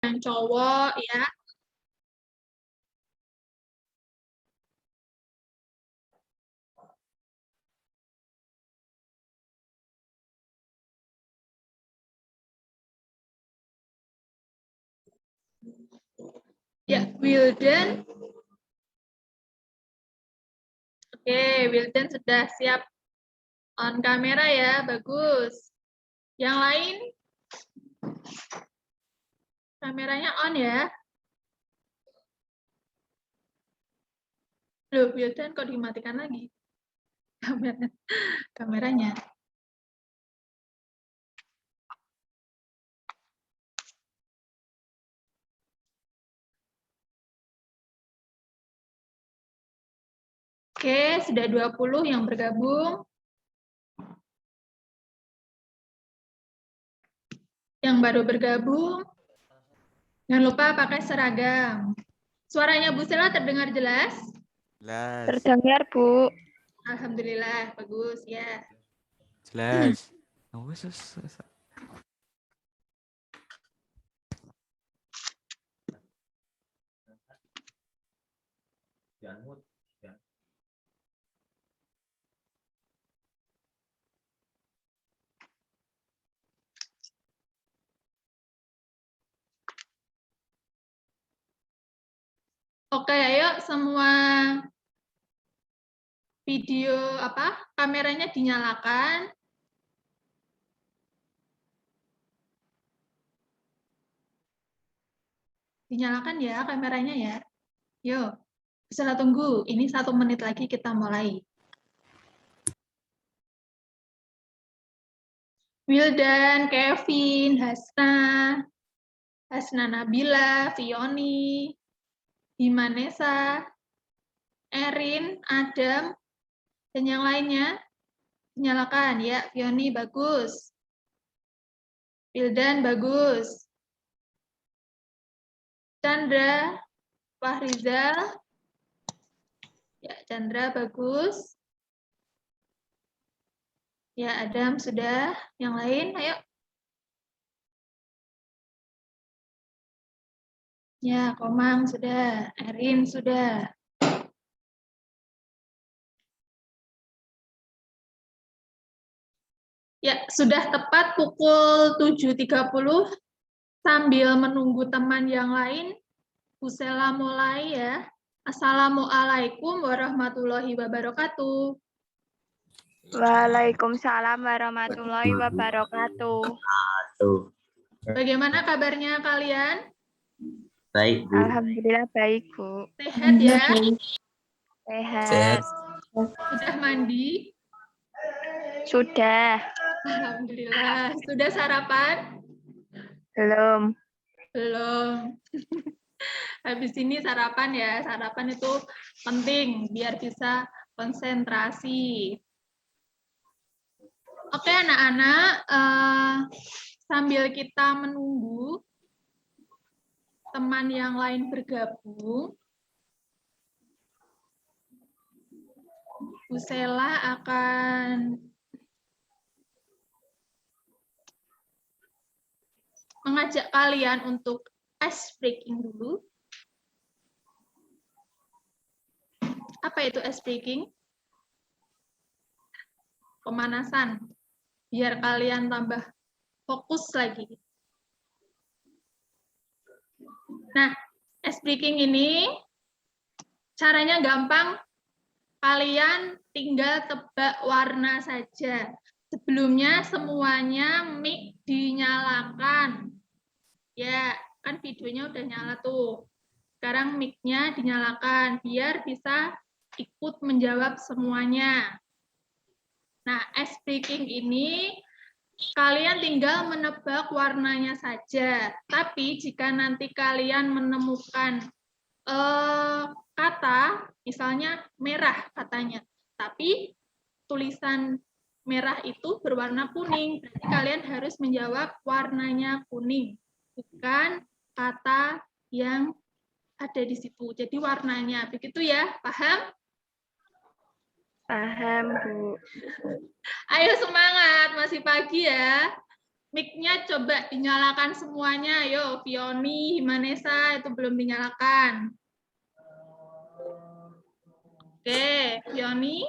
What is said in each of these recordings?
yang cowok ya. Ya, Wildan. Oke, Wildan sudah siap on kamera ya, bagus. Yang lain? Kameranya on ya. Loh, Wildan kok dimatikan lagi? Kameranya. Oke, sudah 20 yang bergabung. Yang baru bergabung, jangan lupa pakai seragam. Suaranya Bu Sela terdengar jelas? Jelas. Terdengar, Bu. Alhamdulillah, bagus ya. Jelas. Oke, ayo semua video kameranya dinyalakan. Dinyalakan ya kameranya ya. Yuk, bisa tunggu. Ini 1 menit lagi kita mulai. Wildan, Kevin, Hasna Nabila, Fioni, Himanesa, Erin, Adam, dan yang lainnya. Nyalakan ya, Fioni bagus. Wildan bagus. Chandra, Fahrizal. Ya, Chandra bagus. Ya, Adam sudah. Yang lain, ayo. Ya, Komang sudah. Erin sudah. Ya, sudah tepat pukul 7.30. Sambil menunggu teman yang lain, Bu Sela mulai ya. Assalamualaikum warahmatullahi wabarakatuh. Waalaikumsalam warahmatullahi wabarakatuh. Bagaimana kabarnya kalian? Baik, Bu. Alhamdulillah baik, Bu. Sehat ya? Sehat. Sudah mandi? Sudah. Alhamdulillah. Sudah sarapan? Belum. Belum. Habis ini sarapan ya. Sarapan itu penting biar bisa konsentrasi. Oke anak-anak, sambil kita menunggu teman yang lain bergabung, Bu Sela akan mengajak kalian untuk ice breaking dulu. Apa itu ice breaking? Pemanasan, biar kalian tambah fokus lagi. Nah, ice breaking ini caranya gampang. Kalian tinggal tebak warna saja. Sebelumnya semuanya mic dinyalakan. Ya, kan videonya udah nyala tuh. Sekarang mic-nya dinyalakan biar bisa ikut menjawab semuanya. Nah, ice breaking ini kalian tinggal menebak warnanya saja. Tapi jika nanti kalian menemukan kata, misalnya merah katanya, tapi tulisan merah itu berwarna kuning, berarti kalian harus menjawab warnanya kuning, bukan kata yang ada di situ. Jadi warnanya, begitu ya, paham? Paham, Bu. Ayo semangat, masih pagi ya. Mic-nya coba dinyalakan semuanya. Yo, Fioni, Himanesa itu belum dinyalakan. Oke, Fioni.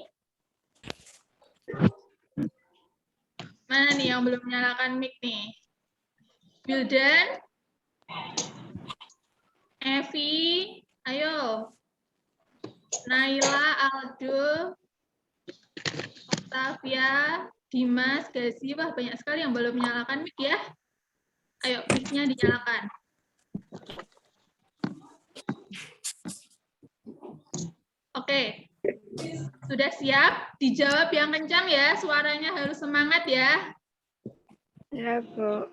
Mana nih yang belum menyalakan mic nih? Wildan? Evi? Ayo. Naila, Aldo, Octavia, Dimas, Gazi. Wah, banyak sekali yang belum menyalakan mic ya. Ayo, mic-nya dinyalakan. Oke. Sudah siap? Dijawab yang kencang ya. Suaranya harus semangat ya. Ya, Bu.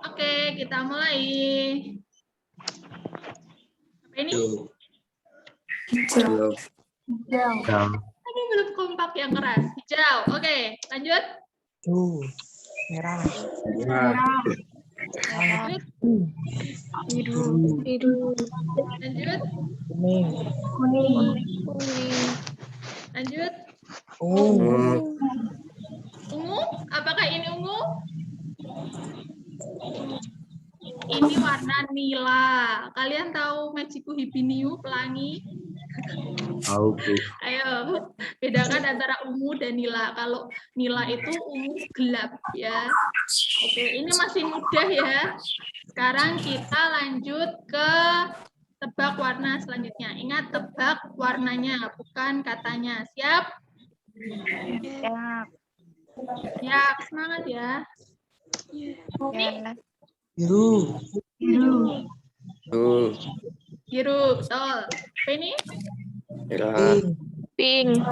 Oke, kita mulai. Apa ini? Hijau. Aduh, belum kompak yang keras. Hijau. Oke, lanjut. Merah. Lanjut. Biru. Lanjut. Kuning. Lanjut. Ungu. Ungu. Apakah ini ungu? Ini warna nila. Kalian tahu Magiku Hibiniu, pelangi? Tahu, Bu. Ayo, bedakan antara ungu dan nila. Kalau nila itu ungu gelap ya. Oke, ini masih mudah ya. Sekarang kita lanjut ke tebak warna selanjutnya. Ingat, tebak warnanya, bukan katanya. Siap? Ya. Siap, semangat ya. Ya. Biru. Tuh. Biru, betul. Apa ini? Merah. Pink.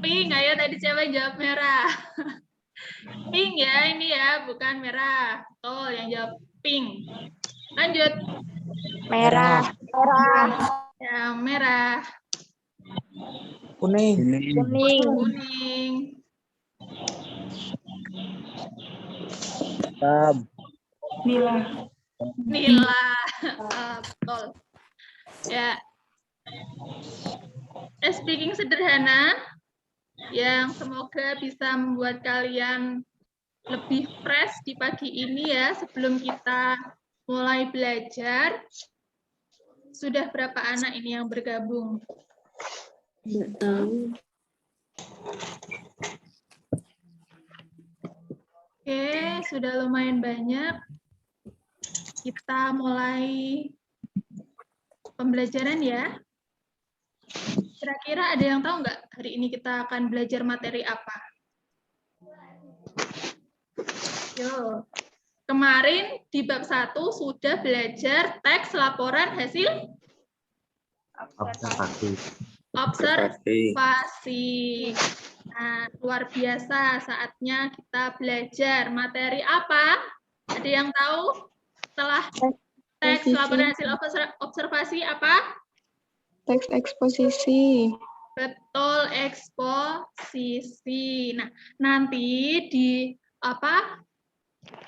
Pink, ayo tadi siapa yang jawab merah? Pink ya, ini ya, bukan merah. Betul, yang jawab pink. Lanjut. Merah. Yang merah. Kuning. Kuning. Kuning. Hitam. Nila. Betul. Ya. Speaking sederhana yang semoga bisa membuat kalian lebih fresh di pagi ini ya sebelum kita mulai belajar. Sudah berapa anak ini yang bergabung? Nggak tahu. Oke, sudah lumayan banyak. Kita mulai pembelajaran ya. Kira-kira ada yang tahu nggak hari ini kita akan belajar materi apa? Yo. Kemarin di bab 1 sudah belajar teks laporan hasil Observasi. observasi. Nah, luar biasa, saatnya kita belajar materi apa? Ada yang tahu? Setelah teks laporan hasil observasi apa? Teks eksposisi. Betul, eksposisi. Nah, nanti di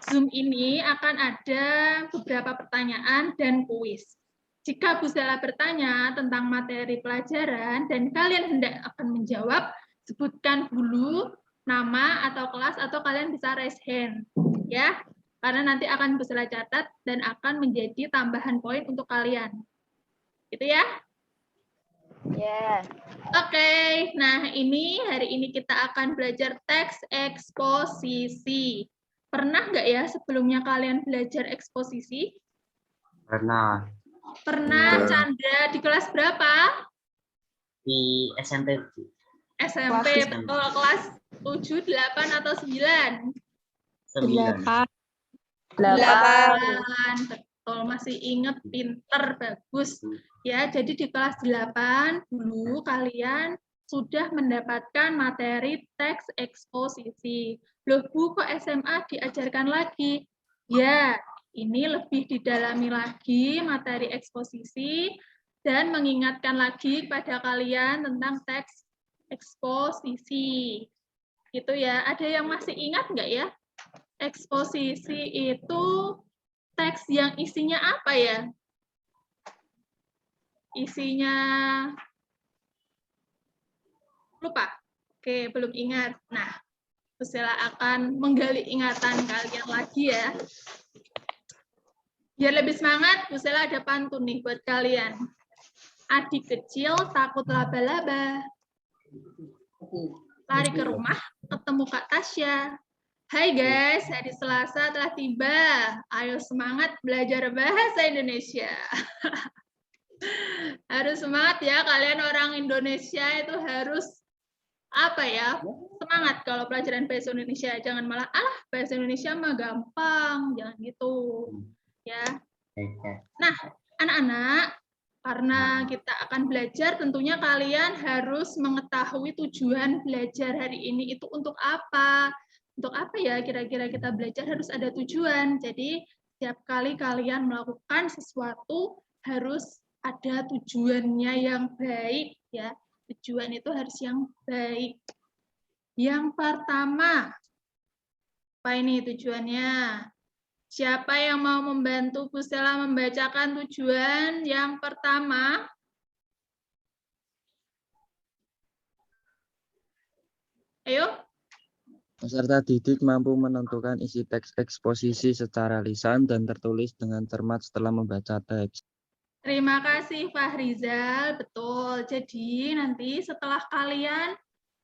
Zoom ini akan ada beberapa pertanyaan dan kuis. Jika Bu Stella bertanya tentang materi pelajaran dan kalian hendak akan menjawab, sebutkan dulu nama atau kelas atau kalian bisa raise hand, ya. Karena nanti akan Bu Stella catat dan akan menjadi tambahan poin untuk kalian. Gitu ya. Ya. Oke, nah hari ini kita akan belajar teks eksposisi. Pernah nggak ya sebelumnya kalian belajar eksposisi? Pernah Pernah, Chandra, di kelas berapa? di SMP. SMP, betul, kelas 7, 8, atau 9? 9. 8, betul, masih inget, pinter, bagus. Ya, jadi di kelas 8 dulu kalian sudah mendapatkan materi teks eksposisi. Loh Bu, kok SMA diajarkan lagi? Ya, ini lebih didalami lagi materi eksposisi dan mengingatkan lagi pada kalian tentang teks eksposisi. Gitu ya. Ada yang masih ingat nggak ya? Eksposisi itu teks yang isinya apa ya? Isinya lupa. Oke, belum ingat. Nah, Bu Sela akan menggali ingatan kalian lagi ya. Biar lebih semangat, Bu Sela ada pantun nih buat kalian. Adik kecil takut laba-laba. Lari ke rumah, ketemu Kak Tasya. Hai guys, hari Selasa telah tiba. Ayo semangat belajar bahasa Indonesia. Harus semangat ya, kalian orang Indonesia itu harus apa ya, semangat kalau pelajaran bahasa Indonesia. Jangan malah, bahasa Indonesia mah gampang. Jangan gitu. Ya. Nah, anak-anak, karena kita akan belajar, tentunya kalian harus mengetahui tujuan belajar hari ini itu untuk apa. Untuk apa ya kira-kira kita belajar harus ada tujuan. Jadi, setiap kali kalian melakukan sesuatu harus ada tujuannya yang baik ya. Tujuan itu harus yang baik. Yang pertama, apa ini tujuannya? Siapa yang mau membantu Bu Sela membacakan tujuan yang pertama? Ayo. Peserta didik mampu menentukan isi teks eksposisi secara lisan dan tertulis dengan cermat setelah membaca teks. Terima kasih Fahrizal, betul. Jadi nanti setelah kalian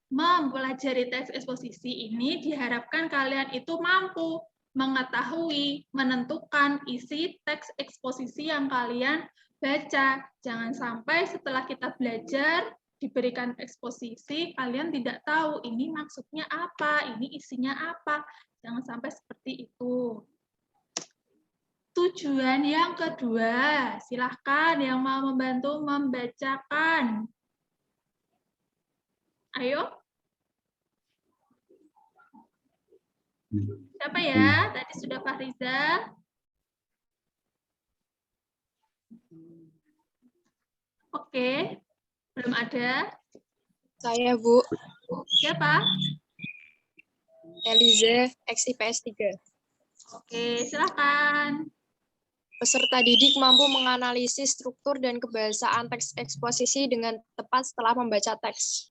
mempelajari teks eksposisi ini, diharapkan kalian itu mampu mengetahui, menentukan isi teks eksposisi yang kalian baca. Jangan sampai setelah kita belajar, diberikan eksposisi, kalian tidak tahu ini maksudnya apa, ini isinya apa. Jangan sampai seperti itu. Tujuan yang kedua, silahkan yang mau membantu membacakan. Ayo. Siapa ya? Tadi sudah Fahriza. Oke. Belum ada. Saya, Bu. Siapa? Elize, ex-IPS 3. Oke, silakan. Peserta didik mampu menganalisis struktur dan kebahasaan teks eksposisi dengan tepat setelah membaca teks.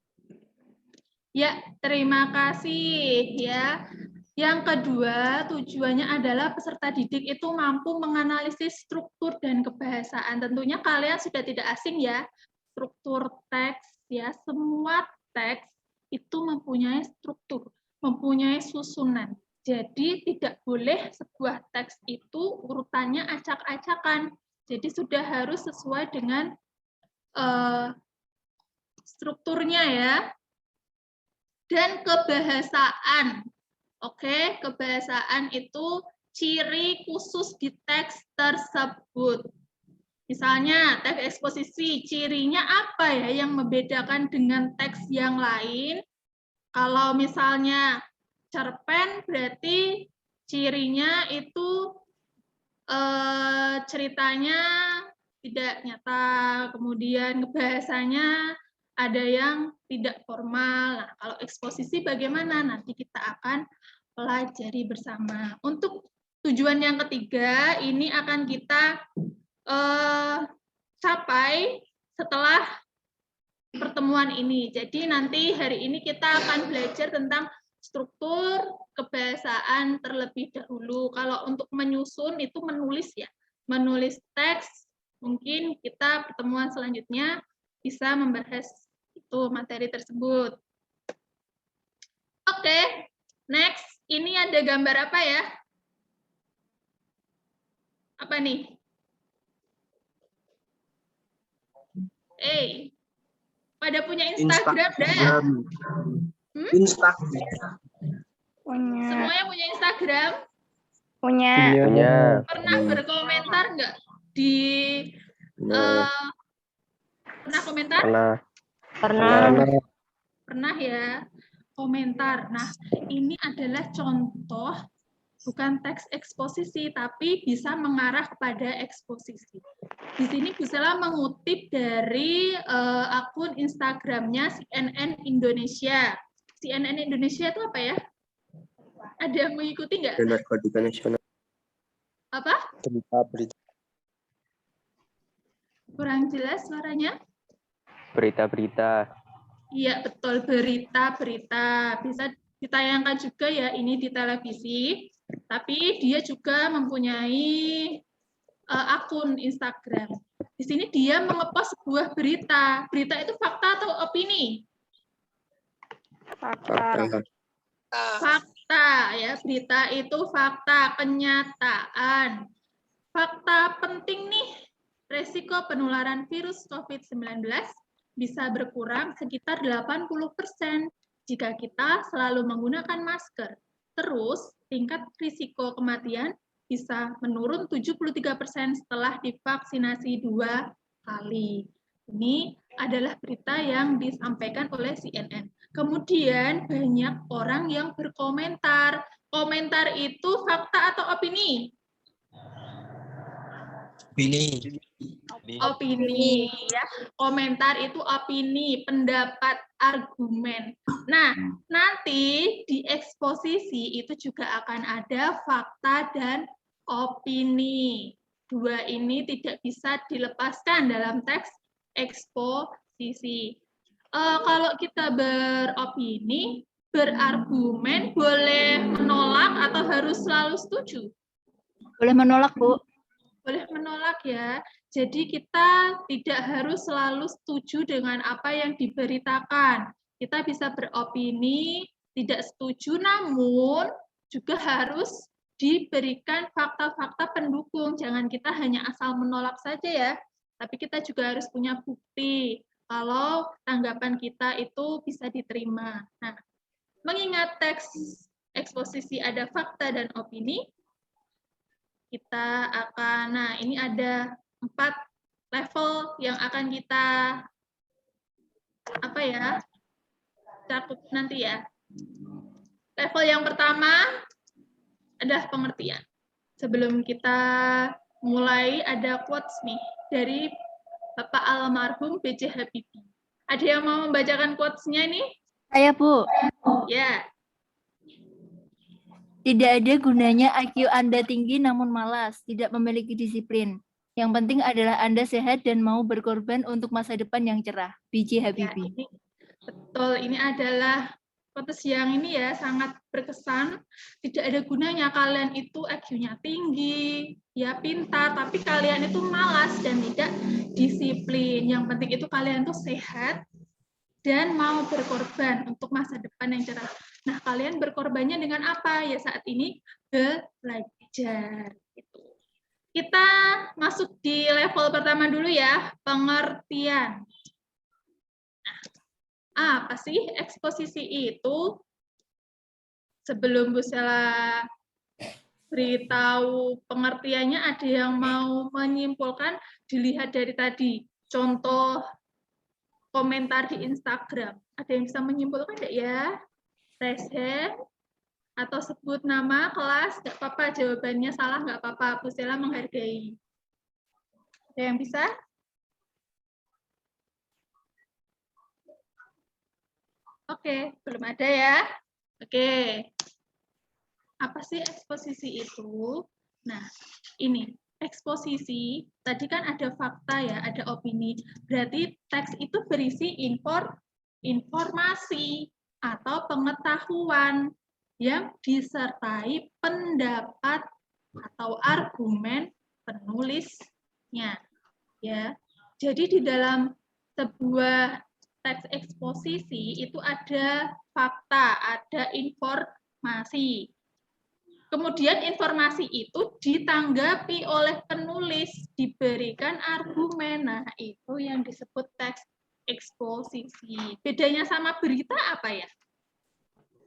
Ya, terima kasih ya. Yang kedua, tujuannya adalah peserta didik itu mampu menganalisis struktur dan kebahasaan. Tentunya kalian sudah tidak asing ya, struktur teks ya. Semua teks itu mempunyai struktur, mempunyai susunan. Jadi tidak boleh sebuah teks itu urutannya acak-acakan. Jadi sudah harus sesuai dengan strukturnya ya. Dan kebahasaan. Oke, kebahasaan itu ciri khusus di teks tersebut. Misalnya, teks eksposisi, cirinya apa ya yang membedakan dengan teks yang lain? Kalau misalnya cerpen, berarti cirinya itu ceritanya tidak nyata, kemudian bahasanya ada yang tidak formal. Nah, kalau eksposisi bagaimana? Nanti kita akan pelajari bersama. Untuk tujuan yang ketiga, ini akan kita capai setelah pertemuan ini. Jadi nanti hari ini kita akan belajar tentang struktur kebahasaan terlebih dahulu. Kalau untuk menyusun itu menulis ya. Menulis teks, mungkin kita pertemuan selanjutnya bisa membahas itu materi tersebut. Oke, next. Ini ada gambar apa ya? Apa nih? Pada punya Instagram dah? Punya. Semuanya punya Instagram? Punya. Pernah berkomentar nggak di pernah komentar? Pernah ya komentar. Nah, ini adalah contoh bukan teks eksposisi, tapi bisa mengarah kepada eksposisi. Di sini Bu Sela mengutip dari akun Instagramnya CNN Indonesia. CNN Indonesia itu apa ya? Ada yang mengikuti nggak? Apa? Berita. Kurang jelas suaranya? Berita-berita. Iya, betul. Berita-berita. Bisa ditayangkan juga ya ini di televisi, tapi dia juga mempunyai akun Instagram. Di sini dia mengepost sebuah berita. Berita itu fakta atau opini? Fakta. Fakta ya, berita itu fakta, kenyataan. Fakta penting nih, resiko penularan virus COVID-19 bisa berkurang sekitar 80% jika kita selalu menggunakan masker. Terus, tingkat risiko kematian bisa menurun 73% setelah divaksinasi 2 kali. Ini adalah berita yang disampaikan oleh CNN. Kemudian banyak orang yang berkomentar. Komentar itu fakta atau opini? Opini ya. Komentar itu opini, pendapat, argumen. Nah, nanti di eksposisi itu juga akan ada fakta dan opini. Dua ini tidak bisa dilepaskan dalam teks eksposisi. Kalau kita beropini, berargumen, boleh menolak atau harus selalu setuju? Boleh menolak, Bu. Boleh menolak ya. Jadi kita tidak harus selalu setuju dengan apa yang diberitakan. Kita bisa beropini, tidak setuju, namun juga harus diberikan fakta-fakta pendukung. Jangan kita hanya asal menolak saja ya, tapi kita juga harus punya bukti kalau tanggapan kita itu bisa diterima. Nah, mengingat teks eksposisi ada fakta dan opini, kita akan, nah ini ada 4 level yang akan kita cakup nanti ya. Level yang pertama adalah pengertian. Sebelum kita mulai ada quotes nih dari Bapak almarhum B.J. Habibie. Ada yang mau membacakan quotes-nya nih? Saya, Bu. Ya. Tidak ada gunanya IQ Anda tinggi namun malas, tidak memiliki disiplin. Yang penting adalah Anda sehat dan mau berkorban untuk masa depan yang cerah. B.J. Habibie. Ya, betul, ini adalah quotes yang ini ya sangat berkesan. Tidak ada gunanya kalian itu IQ-nya tinggi, ya pintar, tapi kalian itu malas dan tidak disiplin. Yang penting itu kalian tuh sehat dan mau berkorban untuk masa depan yang cerah. Nah, kalian berkorbannya dengan apa? Ya saat ini belajar. Gitu. Kita masuk di level pertama dulu ya, pengertian. Nah, apa sih eksposisi itu? Sebelum Bu Sela beritahu pengertiannya, ada yang mau menyimpulkan? Dilihat dari tadi, contoh komentar di Instagram. Ada yang bisa menyimpulkan enggak ya? Raise hand atau sebut nama kelas, nggak apa-apa, jawabannya salah nggak apa-apa, Bu Sela menghargai. Ada yang bisa? Oke, belum ada ya. Oke. Apa sih eksposisi itu? Nah, ini eksposisi, tadi kan ada fakta ya, ada opini. Berarti teks itu berisi informasi atau pengetahuan yang disertai pendapat atau argumen penulisnya. Ya. Jadi di dalam sebuah teks eksposisi itu ada fakta, ada informasi. Kemudian informasi itu ditanggapi oleh penulis, diberikan argumen. Nah, itu yang disebut teks eksposisi. Bedanya sama berita apa ya?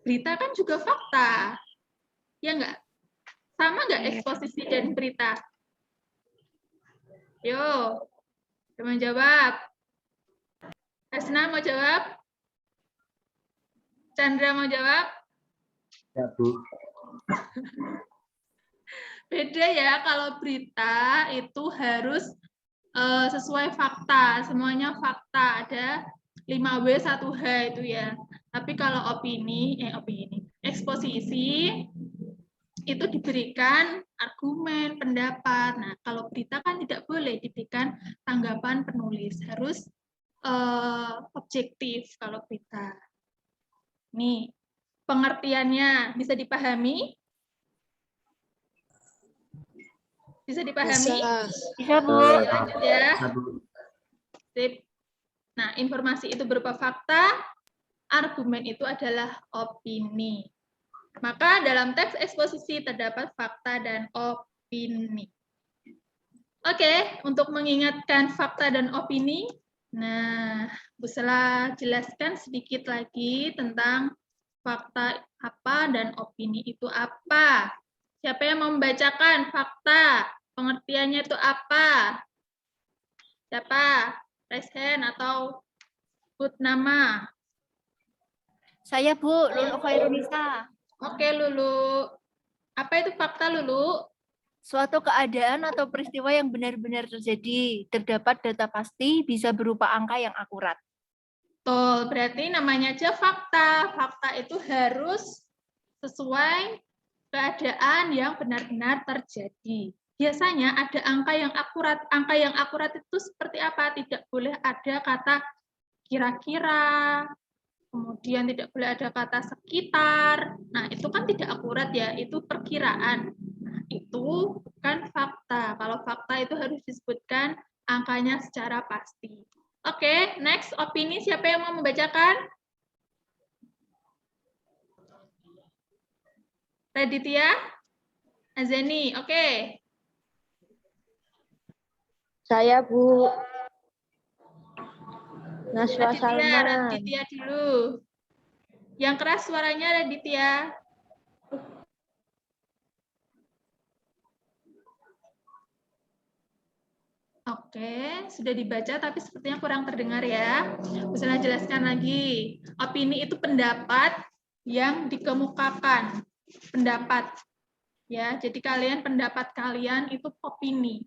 Berita kan juga fakta. Ya enggak? Sama enggak eksposisi dan berita? Yo, teman jawab. Asna mau jawab? Chandra mau jawab? Ya, Bu. Beda ya, kalau berita itu harus sesuai fakta, semuanya fakta, ada 5W 1H itu ya. Tapi kalau eksposisi itu diberikan argumen, pendapat. Nah, kalau berita kan tidak boleh diberikan tanggapan penulis, harus objektif kalau berita. Nih, pengertiannya bisa dipahami? Bisa dipahami? Bisa. Bisa, Bu. Lanjut ya. Satu. Sip. Nah, informasi itu berupa fakta, argumen itu adalah opini. Maka dalam teks eksposisi terdapat fakta dan opini. Oke, untuk mengingatkan fakta dan opini, nah, Bu Sela jelaskan sedikit lagi tentang fakta apa dan opini itu apa. Siapa yang mau membacakan fakta? Pengertiannya itu apa? Siapa? Raise hand atau sebut nama. Saya, Bu, Lulu Khairunisa. Oke, Lulu. Apa itu fakta, Lulu? Suatu keadaan atau peristiwa yang benar-benar terjadi. Terdapat data pasti, bisa berupa angka yang akurat. Betul, berarti namanya aja fakta. Fakta itu harus sesuai keadaan yang benar-benar terjadi. Biasanya ada angka yang akurat. Angka yang akurat itu seperti apa? Tidak boleh ada kata kira-kira, kemudian tidak boleh ada kata sekitar. Nah, itu kan tidak akurat ya, itu perkiraan. Nah, itu bukan fakta. Kalau fakta itu harus disebutkan angkanya secara pasti. Oke, next, opini. Siapa yang mau membacakan? Raditya? Azani, oke. Saya, Bu. Naswa Raditya, Salman. Raditya dulu. Yang keras suaranya Raditya. Oke, sudah dibaca tapi sepertinya kurang terdengar ya. Bisa jelaskan lagi. Opini itu pendapat yang dikemukakan. Pendapat. Ya, jadi pendapat kalian itu opini.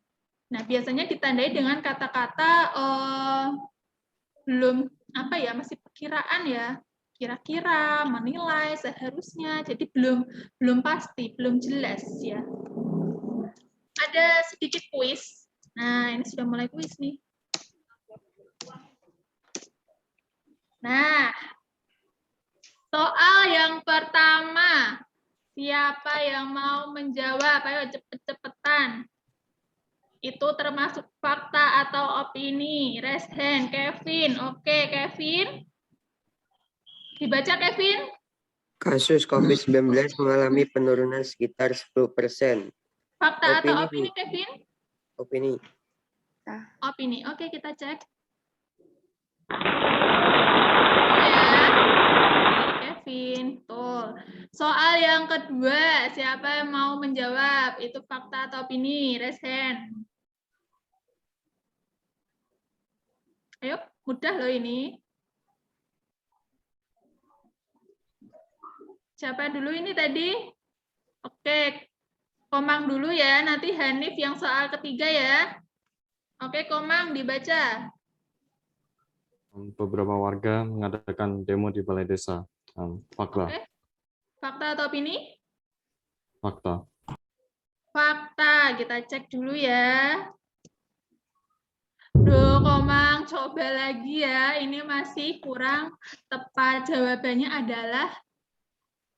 Nah, biasanya ditandai dengan kata-kata belum apa ya, masih perkiraan ya. Kira-kira, menilai, seharusnya. Jadi belum pasti, belum jelas ya. Ada sedikit kuis. Nah, ini sudah mulai kuis nih. Nah, soal yang pertama. Siapa yang mau menjawab? Ayo cepet-cepetan. Itu termasuk fakta atau opini? Raise hand, Kevin. Oke, Kevin. Dibaca, Kevin. Kasus COVID-19 mengalami penurunan sekitar 10%. Fakta Opini, atau opini, Bu. Kevin? Opini. Opini. Oke, kita cek. Ya. Kevin. Tuh. Soal yang kedua, siapa yang mau menjawab? Itu fakta atau opini? Raise hand. Ayo, mudah loh ini. Siapa dulu ini tadi? Oke, Komang dulu ya, nanti Hanif yang soal ketiga ya. Oke, Komang dibaca. Beberapa warga mengadakan demo di balai desa. Fakta. Oke. Fakta atau opini? Fakta. Fakta, kita cek dulu ya. Duh, Komang, coba lagi ya. Ini masih kurang tepat. Jawabannya adalah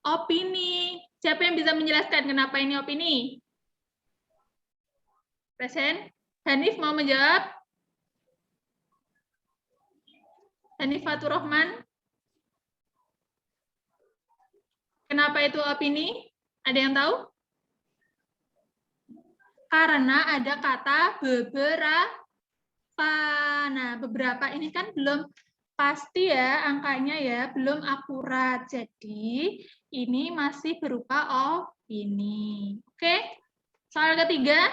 opini. Siapa yang bisa menjelaskan kenapa ini opini? Present. Hanif mau menjawab? Hanif Fatur Rahman. Kenapa itu opini? Ada yang tahu? Karena ada kata beberapa. Nah, beberapa ini kan belum pasti ya angkanya ya, belum akurat. Jadi, ini masih berupa opini. Oke? Soal ketiga.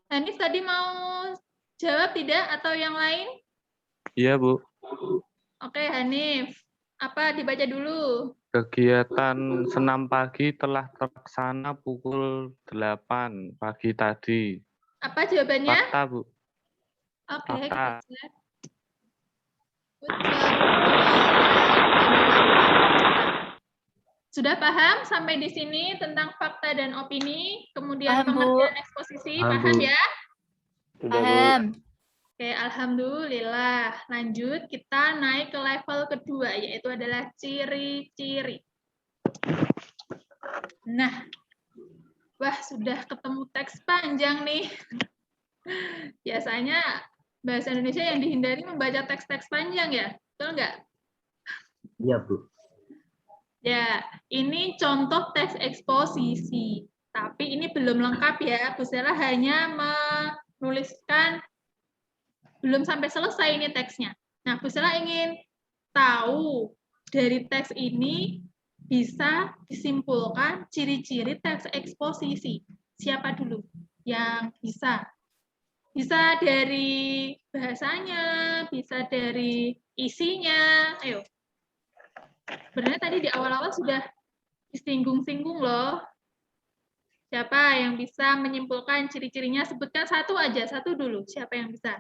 Hanif tadi mau jawab tidak atau yang lain? Iya, Bu. Oke, Hanif. Apa dibaca dulu? Kegiatan senam pagi telah terlaksana pukul 8 pagi tadi. Apa jawabannya? Fakta, Bu. Oke, Fakta. kita cek. Good job. Sudah paham sampai di sini tentang fakta dan opini, kemudian Paham, Bu. pengertian eksposisi, Paham, paham Bu. ya? Paham. Oke, alhamdulillah. Lanjut, kita naik ke level kedua, yaitu adalah ciri-ciri. Nah, wah sudah ketemu teks panjang nih. Biasanya bahasa Indonesia yang dihindari membaca teks-teks panjang ya, betul nggak? Iya, Bu. Ya, ini contoh teks eksposisi. Tapi ini belum lengkap ya, Bu Stella hanya menuliskan, belum sampai selesai ini teksnya. Nah, Bu Stella ingin tahu dari teks ini bisa disimpulkan ciri-ciri teks eksposisi. Siapa dulu yang bisa? Bisa dari bahasanya, bisa dari isinya. Ayo. Sebenarnya tadi di awal-awal sudah disinggung-singgung loh. Siapa yang bisa menyimpulkan ciri-cirinya? Sebutkan satu aja, satu dulu. Siapa yang bisa?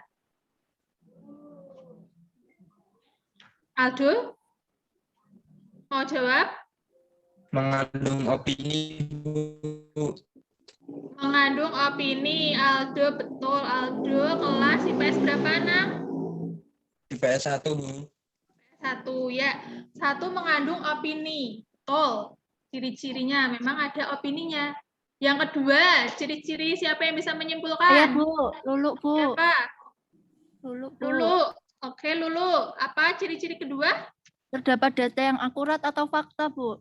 Aldo? Mau jawab? Mengandung opini, Bu. Mengandung opini, Aldo, betul. Aldo, kelas IPS berapa, Nak? IPS 1, Bu. Satu, ya. Satu mengandung opini. Betul. Ciri-cirinya memang ada opininya. Yang kedua, ciri-ciri siapa yang bisa menyimpulkan? Saya, Bu. Lulu, Bu. Siapa? Lulu, Bu. Lulu. Oke, Lulu. Apa ciri-ciri kedua? Terdapat data yang akurat atau fakta, Bu?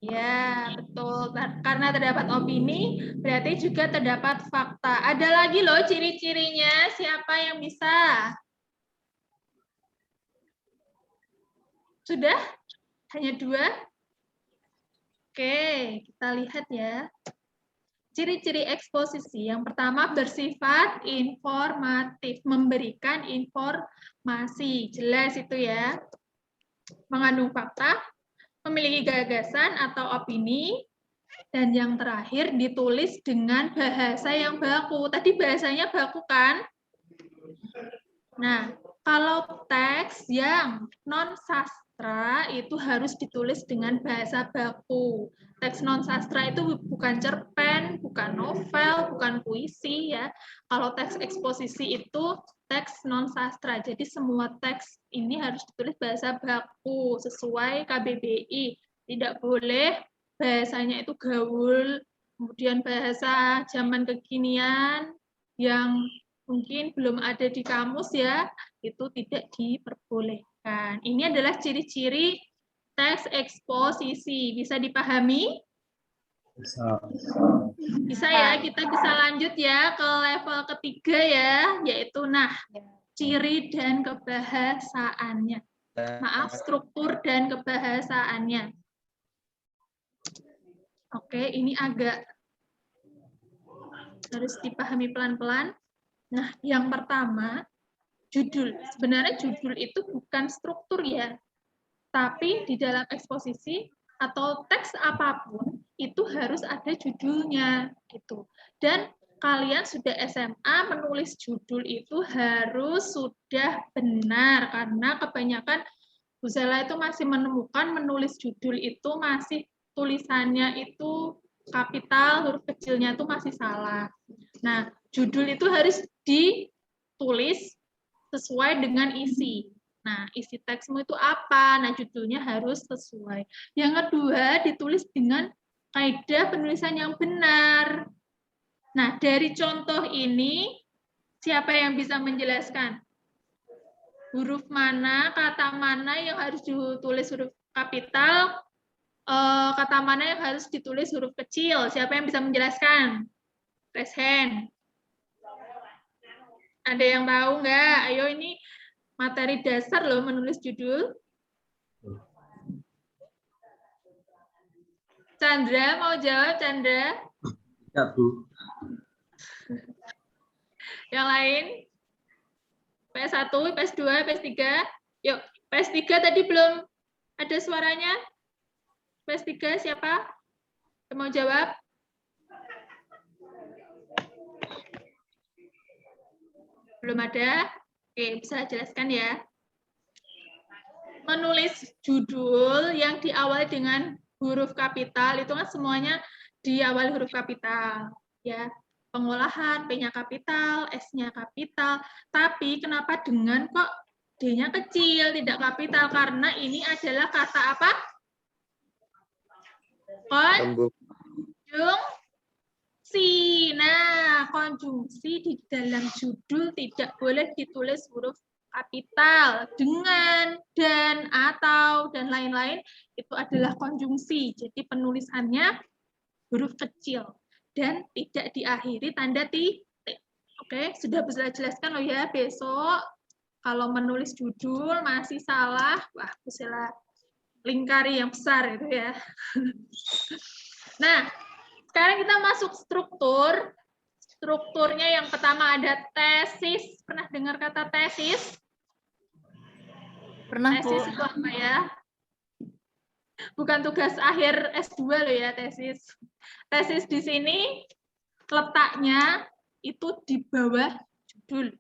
Ya, betul. Karena terdapat opini, berarti juga terdapat fakta. Ada lagi loh ciri-cirinya. Siapa yang bisa? Sudah? Hanya dua? Oke, kita lihat ya. Ciri-ciri eksposisi. Yang pertama bersifat informatif, memberikan informasi. Jelas itu ya. Mengandung fakta, memiliki gagasan atau opini, dan yang terakhir ditulis dengan bahasa yang baku. Tadi bahasanya baku kan? Nah, kalau teks yang non-sastra itu harus ditulis dengan bahasa baku. Teks non-sastra itu bukan cerpen, bukan novel, bukan puisi ya. Kalau teks eksposisi itu teks non-sastra. Jadi semua teks ini harus ditulis bahasa baku sesuai KBBI. Tidak boleh bahasanya itu gaul, kemudian bahasa zaman kekinian yang mungkin belum ada di kamus ya, itu tidak diperbolehkan. Ini adalah ciri-ciri teks eksposisi. Bisa dipahami? Bisa ya, kita bisa lanjut ya ke level ketiga ya, yaitu ciri dan kebahasaannya. Maaf, struktur dan kebahasaannya. Oke, ini agak harus dipahami pelan-pelan. Nah, yang pertama, judul. Sebenarnya judul itu bukan struktur ya, tapi di dalam eksposisi atau teks apapun itu harus ada judulnya gitu. Dan kalian sudah SMA menulis judul itu harus sudah benar karena kebanyakan Bu Zela itu masih menemukan menulis judul itu masih tulisannya itu kapital, huruf kecilnya itu masih salah. Nah, judul itu harus ditulis sesuai dengan isi. Nah, isi teksmu itu apa? Nah, judulnya harus sesuai. Yang kedua, ditulis dengan kaidah penulisan yang benar. Nah, dari contoh ini, siapa yang bisa menjelaskan? Huruf mana, kata mana yang harus ditulis huruf kapital, kata mana yang harus ditulis huruf kecil? Siapa yang bisa menjelaskan? Raise hand. Ada yang tahu nggak? Ayo, ini materi dasar loh menulis judul. Chandra, mau jawab Chandra? Ya, Bu. Yang lain? PS1, PS2, PS3? Yuk, PS3 tadi belum ada suaranya. PS3 siapa? Yang mau jawab? Belum ada? Oke, bisa jelaskan ya. Menulis judul yang diawali dengan huruf kapital itu kan semuanya diawali huruf kapital, ya. pengolahan, P-nya kapital, S-nya kapital. Tapi kenapa dengan kok D-nya kecil, tidak kapital? Karena ini adalah kata apa? Konjungsi. Nah, konjungsi di dalam judul tidak boleh ditulis huruf kapital. Dengan, dan, atau, dan lain-lain itu adalah konjungsi. Jadi penulisannya huruf kecil dan tidak diakhiri tanda titik. Oke, sudah bisa jelaskan loh ya. Besok kalau menulis judul masih salah, wah bisa lingkari yang besar itu ya. Nah, sekarang kita masuk struktur. Strukturnya yang pertama ada tesis. Pernah dengar kata tesis? Pernah, Bu. Tesis itu apa ya? Bukan tugas akhir S2 loh ya, tesis. Tesis di sini letaknya itu di bawah judul,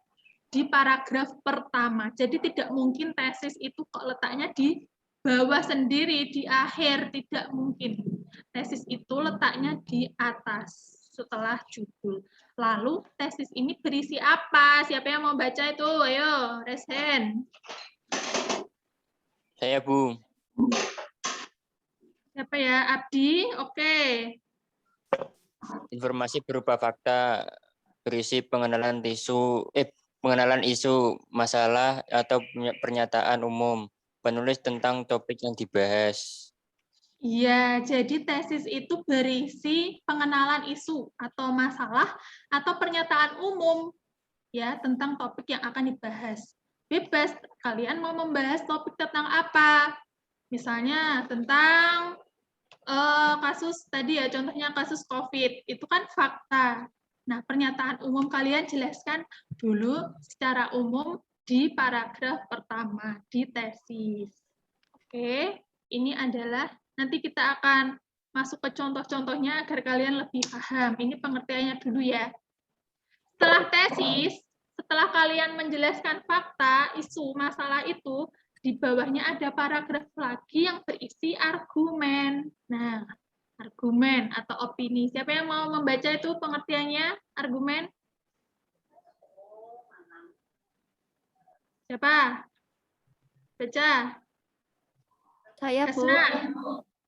di paragraf pertama. Jadi tidak mungkin tesis itu kok letaknya di bawah sendiri, di akhir, tidak mungkin. Tesis itu letaknya di atas, setelah judul. Lalu tesis ini berisi apa? Siapa yang mau baca itu? Ayo, raise hand. Saya, Bu. Siapa ya? Abdi? Oke. Informasi berupa fakta berisi pengenalan isu, masalah atau pernyataan umum. Penulis tentang topik yang dibahas. Iya, jadi tesis itu berisi pengenalan isu atau masalah atau pernyataan umum ya tentang topik yang akan dibahas. Bebas, kalian mau membahas topik tentang apa? Misalnya tentang kasus tadi ya, contohnya kasus COVID, itu kan fakta. Nah, pernyataan umum kalian jelaskan dulu secara umum di paragraf pertama, di tesis. Oke, ini adalah, nanti kita akan masuk ke contoh-contohnya agar kalian lebih paham. Ini pengertiannya dulu ya. Setelah tesis, setelah kalian menjelaskan fakta, isu, masalah itu, di bawahnya ada paragraf lagi yang berisi argumen. Nah, argumen atau opini. Siapa yang mau membaca itu pengertiannya? Argumen? Siapa? Baca. Saya, Bu.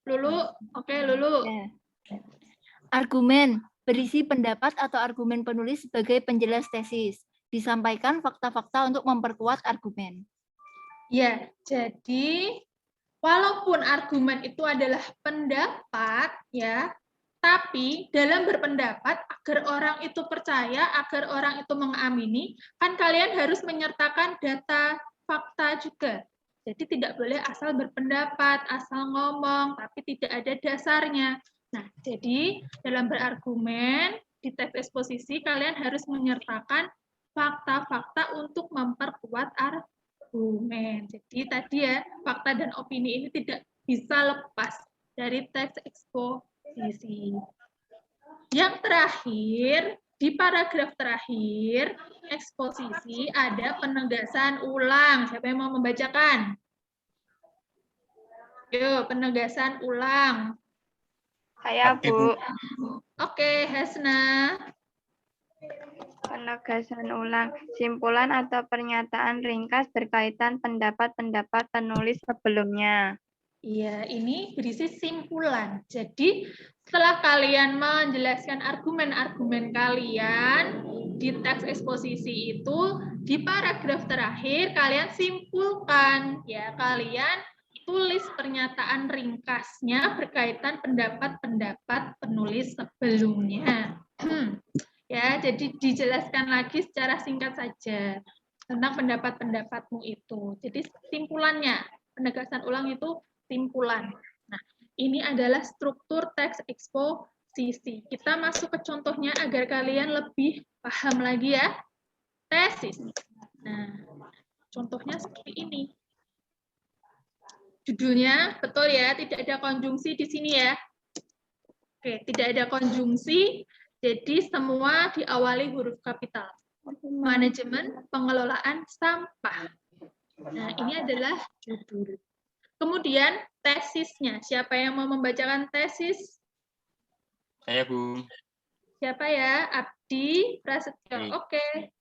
Lulu? Oke, Lulu. Argumen berisi pendapat atau argumen penulis sebagai penjelas tesis. Disampaikan fakta-fakta untuk memperkuat argumen. Ya, jadi walaupun argumen itu adalah pendapat, ya, tapi dalam berpendapat agar orang itu percaya, agar orang itu mengamini, kan kalian harus menyertakan data fakta juga. Jadi tidak boleh asal berpendapat, asal ngomong, tapi tidak ada dasarnya. Nah, jadi dalam berargumen di teks eksposisi kalian harus menyertakan fakta-fakta untuk memperkuat argumen. Jadi tadi ya, fakta dan opini ini tidak bisa lepas dari teks eksposisi. Yang terakhir, di paragraf terakhir, eksposisi ada penegasan ulang. Siapa yang mau membacakan? Yuk, penegasan ulang. Saya, Bu. Oke, Hasna. Penegasan ulang. Simpulan atau pernyataan ringkas berkaitan pendapat-pendapat penulis sebelumnya. Iya, ini berisi simpulan. Jadi, setelah kalian menjelaskan argumen-argumen kalian di teks eksposisi itu, di paragraf terakhir kalian simpulkan, ya, kalian tulis pernyataan ringkasnya berkaitan pendapat-pendapat penulis sebelumnya. Ya, jadi dijelaskan lagi secara singkat saja tentang pendapat-pendapatmu itu. Jadi simpulannya, penegasan ulang itu simpulan. Nah, ini adalah struktur teks eksposisi. Kita masuk ke contohnya agar kalian lebih paham lagi ya. Tesis. Nah, contohnya seperti ini. Judulnya, betul ya, tidak ada konjungsi di sini ya. Oke, tidak ada konjungsi, jadi semua diawali huruf kapital. Manajemen pengelolaan sampah. Nah, ini adalah judul. Kemudian tesisnya. Siapa yang mau membacakan tesis? Saya, Bu. Siapa ya? Di Prasetyo. Baik. Oke.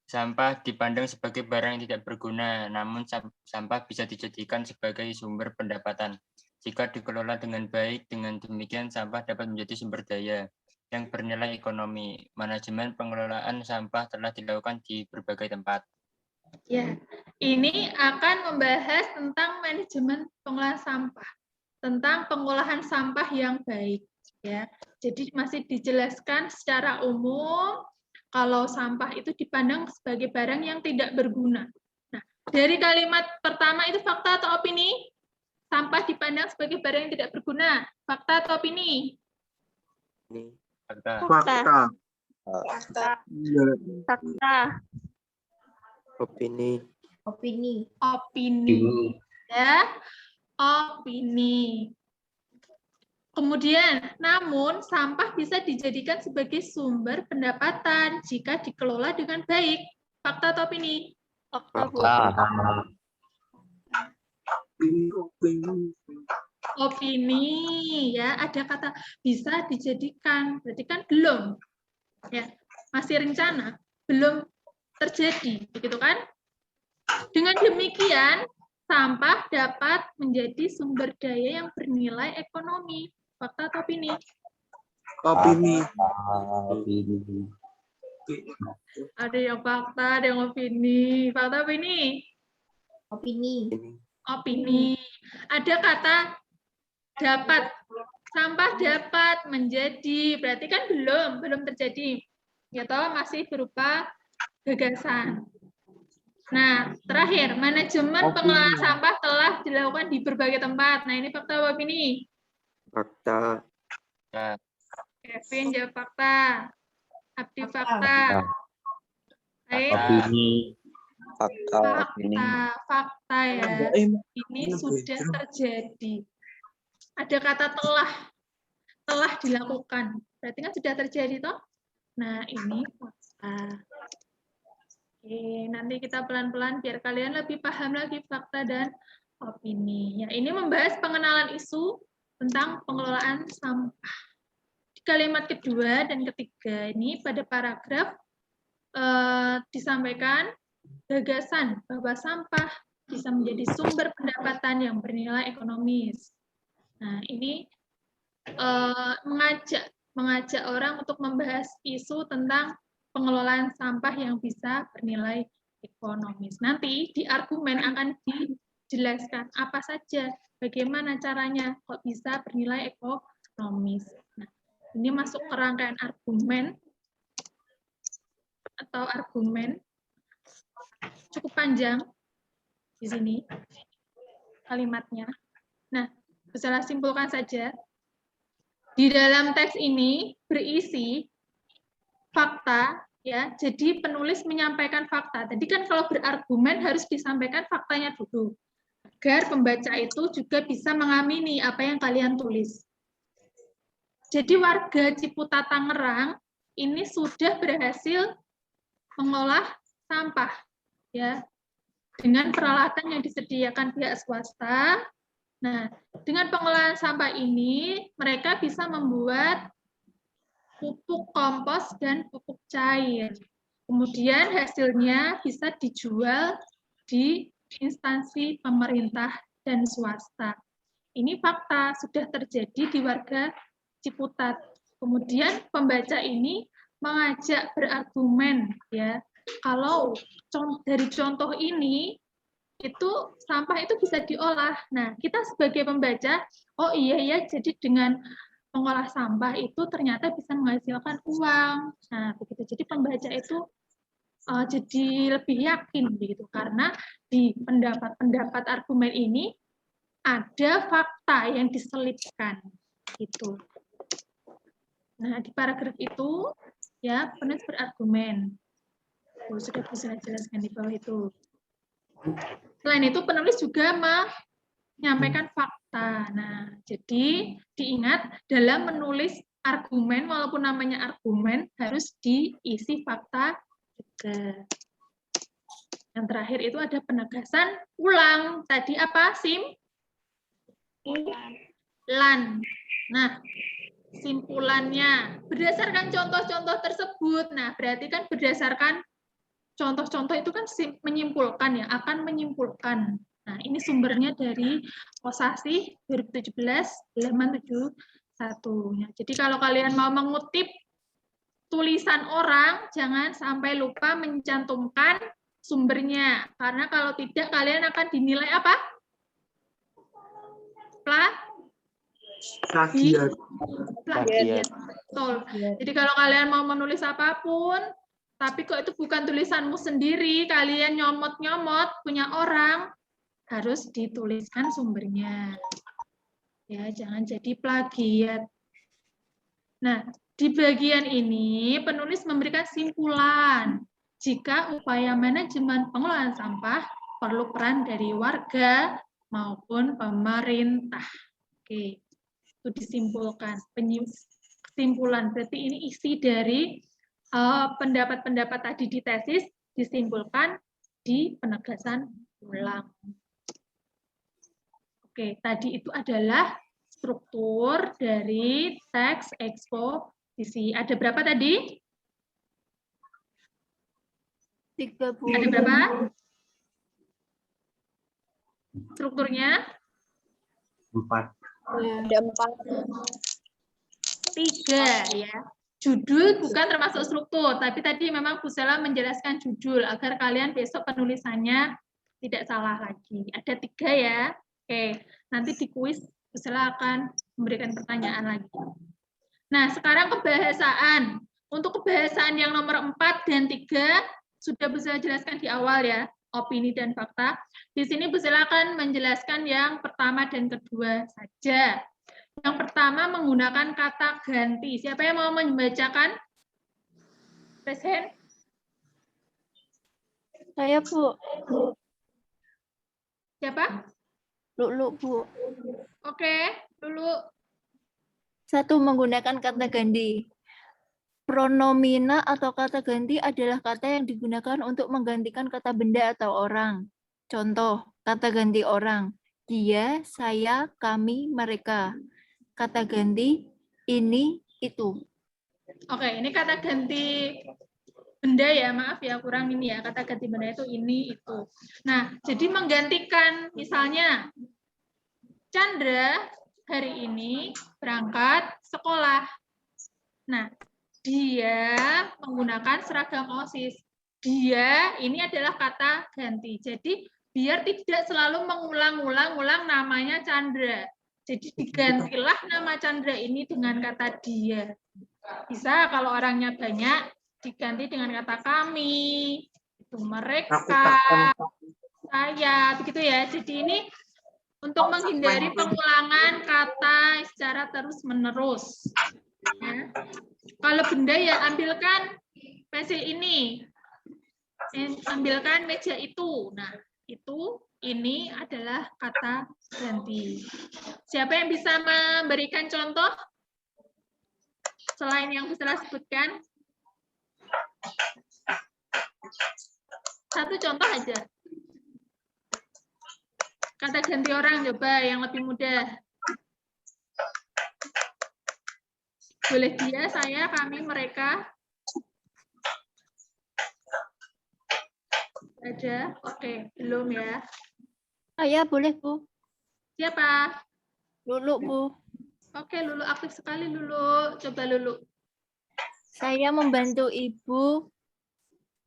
Sampah dipandang sebagai barang yang tidak berguna, namun sampah bisa dijadikan sebagai sumber pendapatan. Jika dikelola dengan baik, dengan demikian sampah dapat menjadi sumber daya yang bernilai ekonomi. Manajemen pengelolaan sampah telah dilakukan di berbagai tempat. Ya, ini akan membahas tentang manajemen pengolahan sampah, tentang pengolahan sampah yang baik. Ya, jadi masih dijelaskan secara umum kalau sampah itu dipandang sebagai barang yang tidak berguna. Nah, dari kalimat pertama itu fakta atau opini? Sampah dipandang sebagai barang yang tidak berguna. Fakta atau opini? Ini Fakta. Fakta. opini. Opini. Ya, opini. Kemudian, namun sampah bisa dijadikan sebagai sumber pendapatan jika dikelola dengan baik. Fakta atau opini? Fakta. Opini, ya, ada kata bisa dijadikan, berarti kan belum, ya, masih rencana, belum terjadi, begitu kan? Dengan demikian, sampah dapat menjadi sumber daya yang bernilai ekonomi. Fakta atau opini? Opini. Ada yang fakta, ada yang opini. Fakta opini? Ini. Opini. Ada kata dapat. Sampah dapat menjadi, berarti kan belum terjadi. Ya toh, masih berupa gagasan. Nah, terakhir, manajemen pengelolaan sampah telah dilakukan di berbagai tempat. Nah, ini fakta apa opini? Fakta. Kevin jawab fakta. Abdi fakta. Baik. Fakta ya. Ini sudah terjadi. Ada kata telah dilakukan. Berarti kan sudah terjadi toh? Nah, ini fakta. Oke, nanti kita pelan-pelan biar kalian lebih paham lagi fakta dan opini. Ya, ini membahas pengenalan isu tentang pengelolaan sampah. Di kalimat kedua dan ketiga ini pada paragraf disampaikan gagasan bahwa sampah bisa menjadi sumber pendapatan yang bernilai ekonomis. Nah, ini mengajak orang untuk membahas isu tentang pengelolaan sampah yang bisa bernilai ekonomis. Nanti di argumen akan dijelaskan apa saja, bagaimana caranya kok bisa bernilai ekonomis. Nah, ini masuk ke rangkaian argumen atau argumen cukup panjang di sini kalimatnya. Nah, saya simpulkan saja. Di dalam teks ini berisi fakta, ya. Jadi penulis menyampaikan fakta. Tadi kan kalau berargumen harus disampaikan faktanya dulu, agar pembaca itu juga bisa mengamini apa yang kalian tulis. Jadi warga Ciputat Tangerang ini sudah berhasil mengolah sampah, ya, dengan peralatan yang disediakan pihak swasta. Nah, dengan pengolahan sampah ini mereka bisa membuat pupuk kompos dan pupuk cair. Kemudian hasilnya bisa dijual di instansi pemerintah dan swasta. Ini fakta sudah terjadi di warga Ciputat. Kemudian pembaca ini mengajak berargumen, ya. Kalau dari contoh ini itu sampah itu bisa diolah. Nah, kita sebagai pembaca, oh iya ya, jadi dengan mengolah sampah itu ternyata bisa menghasilkan uang. Nah, begitu. Jadi pembaca itu jadi lebih yakin begitu, karena di pendapat argumen ini ada fakta yang diselipkan gitu. Nah, di paragraf itu ya penulis berargumen. Sudah bisa jelaskan di bawah itu. Selain itu penulis juga menyampaikan fakta. Nah, jadi diingat dalam menulis argumen, walaupun namanya argumen, harus diisi fakta juga. Yang terakhir itu ada penegasan ulang. Tadi apa, Sim? Lan. Nah, simpulannya berdasarkan contoh-contoh tersebut. Nah, berarti kan berdasarkan contoh-contoh itu kan menyimpulkan ya, akan menyimpulkan. Nah, ini sumbernya dari Kosasih 2017 halaman 71. Nah, jadi kalau kalian mau mengutip tulisan orang, jangan sampai lupa mencantumkan sumbernya. Karena kalau tidak, kalian akan dinilai apa? Plagiat. Plagiat. Betul. Jadi kalau kalian mau menulis apapun, tapi kok itu bukan tulisanmu sendiri, kalian nyomot-nyomot punya orang, harus dituliskan sumbernya. Ya, jangan jadi plagiat. Nah, di bagian ini penulis memberikan simpulan jika upaya manajemen pengelolaan sampah perlu peran dari warga maupun pemerintah. Oke, itu disimpulkan. Kesimpulan berarti ini isi dari pendapat-pendapat tadi di tesis disimpulkan di penegasan ulang. Oke, tadi itu adalah struktur dari teks eksposisi. Ada berapa tadi? 3, Bu. Ada berapa? Strukturnya? 4. Ada 4. 3 ya. Judul bukan termasuk struktur, tapi tadi memang Bu Sela menjelaskan judul agar kalian besok penulisannya tidak salah lagi. Ada 3 ya. Oke, nanti di kuis Bu Sela akan memberikan pertanyaan lagi. Nah, sekarang kebahasaan. Untuk kebahasaan yang nomor 4 dan 3 sudah Bu Sela jelaskan di awal ya, opini dan fakta. Di sini Bu Sela akan menjelaskan yang pertama dan kedua saja. Yang pertama menggunakan kata ganti. Siapa yang mau membacakan? Raise hand. Saya, Bu. Siapa? Lulu, Bu. Oke, dulu. 1. Menggunakan kata ganti. Pronomina atau kata ganti adalah kata yang digunakan untuk menggantikan kata benda atau orang. Contoh, kata ganti orang. Dia, saya, kami, mereka. Kata ganti ini, itu. Oke, ini kata ganti benda ya, maaf ya, kurang ini ya. Kata ganti benda itu ini, itu. Nah, jadi menggantikan, misalnya, Chandra hari ini berangkat sekolah. Nah, dia menggunakan seragam OSIS. Dia, ini adalah kata ganti. Jadi, biar tidak selalu mengulang-ulang namanya Chandra. Jadi digantilah nama Chandra ini dengan kata dia. Bisa kalau orangnya banyak, diganti dengan kata kami, itu mereka, saya, begitu ya. Jadi ini untuk menghindari pengulangan kata secara terus-menerus. Ya. Kalau benda ya ambilkan pensil ini, ambilkan meja itu. Nah, itu. Ini adalah kata ganti. Siapa yang bisa memberikan contoh? Selain yang bisa sebutkan. Satu contoh aja. Kata ganti orang, coba yang lebih mudah. Boleh dia, saya, kami, mereka. Ada? Oke, belum ya. Saya boleh, Bu. Siapa? Lulu, Bu. Oke, Lulu aktif sekali, Lulu. Coba Lulu. Saya membantu Ibu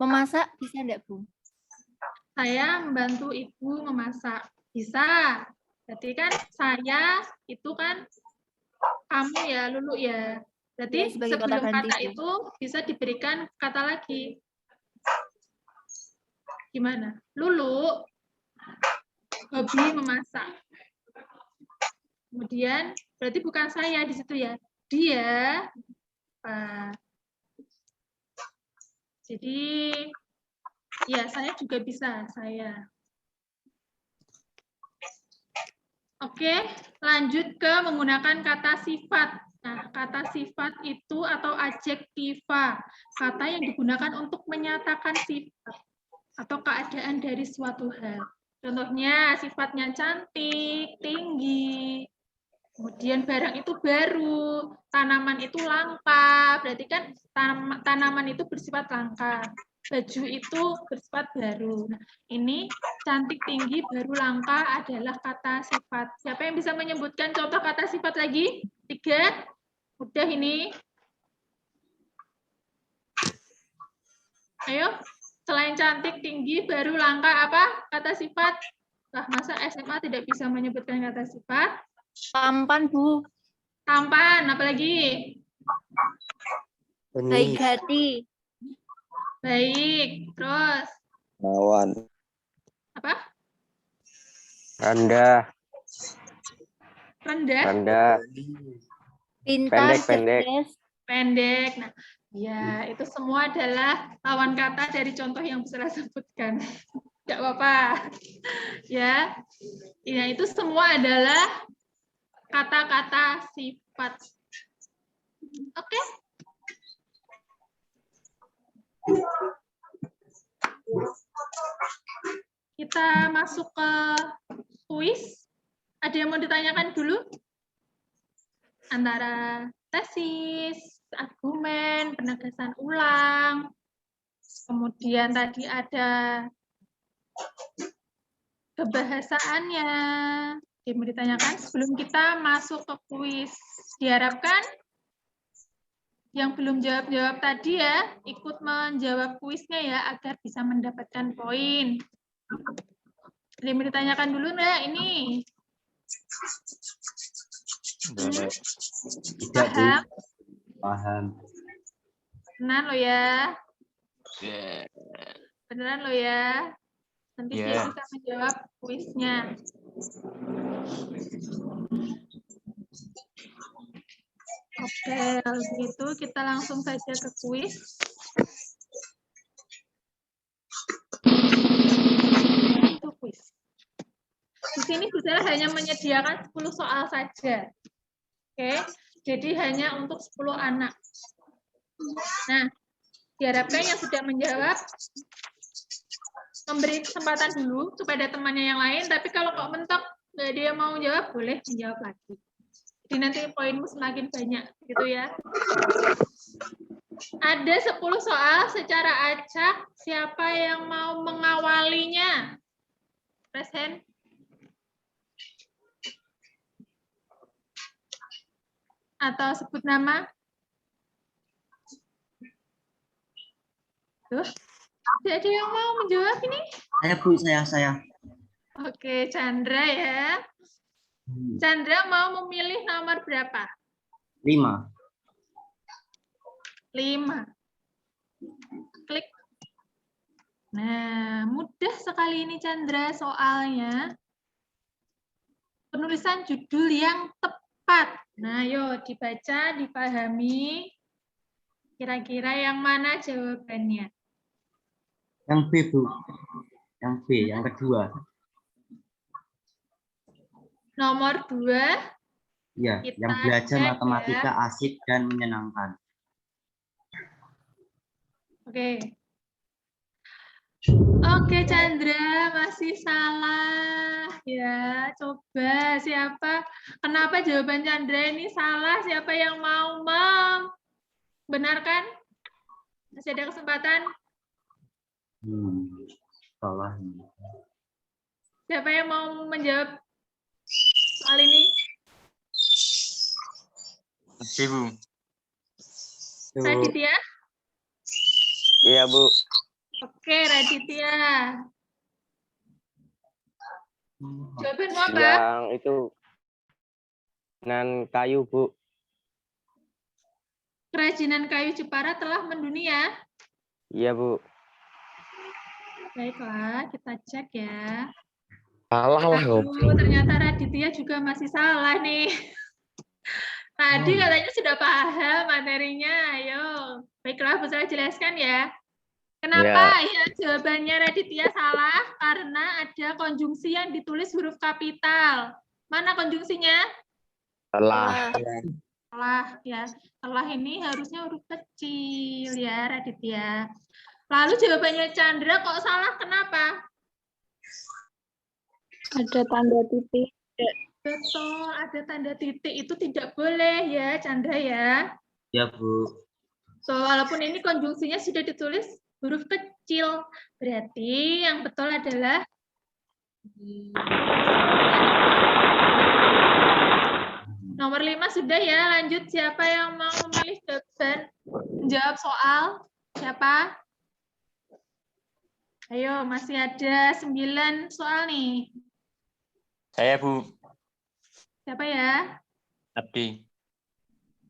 memasak, bisa enggak, Bu? Saya membantu Ibu memasak. Bisa. Berarti kan saya itu kan kamu ya, Lulu ya. Berarti Ya, sebelum kata ganti, itu bisa diberikan kata lagi. Gimana? Lulu hobi memasak. Kemudian berarti bukan saya di situ ya. Dia jadi ya saya juga bisa, saya. Oke, lanjut ke menggunakan kata sifat. Nah, kata sifat itu atau adjektiva, kata yang digunakan untuk menyatakan sifat atau keadaan dari suatu hal. Contohnya sifatnya cantik, tinggi, Kemudian barang itu baru, tanaman itu langka, berarti kan tanaman itu bersifat langka. Baju itu bersifat baru. Nah, ini cantik, tinggi, baru, langka adalah kata sifat. Siapa yang bisa menyebutkan contoh kata sifat lagi? 3. Udah ini. Ayo, selain cantik, tinggi, baru, langka, apa kata sifat? Nah, masa SMA tidak bisa menyebutkan kata sifat? Tampan, Bu. Tampan, apalagi? Baik hati. Baik, terus Lawan. apa? Rendah. Rendah, Rendah. Pintar, Pendek. cerdas. pendek. Nah, ya itu semua adalah lawan kata dari contoh yang bisa saya sebutkan. Tidak apa-apa. Ya. Ya, itu semua adalah kata-kata sifat. Oke? Kita masuk ke kuis. Ada yang mau ditanyakan dulu? Antara tesis, argumen, penegasan ulang. Kemudian tadi ada kebahasaannya. Yang mau ditanyakan sebelum kita masuk ke kuis. Diharapkan yang belum jawab-jawab tadi ya, ikut menjawab kuisnya ya, agar bisa mendapatkan poin. Ada yang mau ditanyakan dulu nggak ini? Tidak, Bu. Paham? Paham. Beneran lo ya? Beneran lo ya? Nanti dia bisa menjawab kuisnya. Oke, kalau begitu kita langsung saja ke kuis. Itu kuis. Di sini Gisela hanya menyediakan 10 soal saja. Oke, jadi hanya untuk 10 anak. Nah, diharapkan yang sudah menjawab memberi kesempatan dulu supaya ada temannya yang lain, tapi kalau kok mentok nggak ada yang mau jawab, boleh menjawab lagi. Jadi nanti poinmu semakin banyak, gitu ya. Ada 10 soal secara acak, siapa yang mau mengawalinya? Raise hand. Atau sebut nama. Tuh, tidak ada yang mau menjawab ini? Saya, Bu, saya. Oke, Chandra ya. Chandra mau memilih nomor berapa? 5. 5. Klik. Nah, mudah sekali ini Chandra soalnya. Penulisan judul yang tepat. Nah, yuk dibaca, dipahami. Kira-kira yang mana jawabannya? Yang B, Bu. Yang B, yang kedua. Nomor 2. Ya, yang belajar matematika asik dan menyenangkan. Oke. Oke, Chandra, masih salah. Ya, coba siapa? Kenapa jawaban Chandra ini salah? Siapa yang mau membenarkan? Masih ada kesempatan? Salah. Siapa yang mau menjawab soal ini? Ibu. Raditya? Iya, Bu. Oke, Raditya. Jawabanmu apa? Yang itu dengan kayu, Bu. Kerajinan kayu Jepara telah mendunia. Iya, Bu. Baiklah, kita cek ya. Salah lah, Aduh, ternyata Raditya juga masih salah nih. Tadi katanya sudah paham materinya. Ayo. Baiklah, Bu saya jelaskan ya. Kenapa ya jawabannya Raditya salah? Karena ada konjungsi yang ditulis huruf kapital. Mana konjungsinya? Telah. Telah ya. Telah ini harusnya huruf kecil ya, Raditya. Lalu jawabannya Chandra kok salah? Kenapa? Ada tanda titik. Betul, ada tanda titik itu tidak boleh ya, Chandra ya. Ya, Bu. So, walaupun ini konjungsinya sudah ditulis huruf kecil, berarti yang betul adalah nomor 5 sudah ya. Lanjut, siapa yang mau memilih jawaban? Menjawab soal? Siapa? Ayo, masih ada 9 soal nih. Saya, Bu. Siapa ya? Abdi.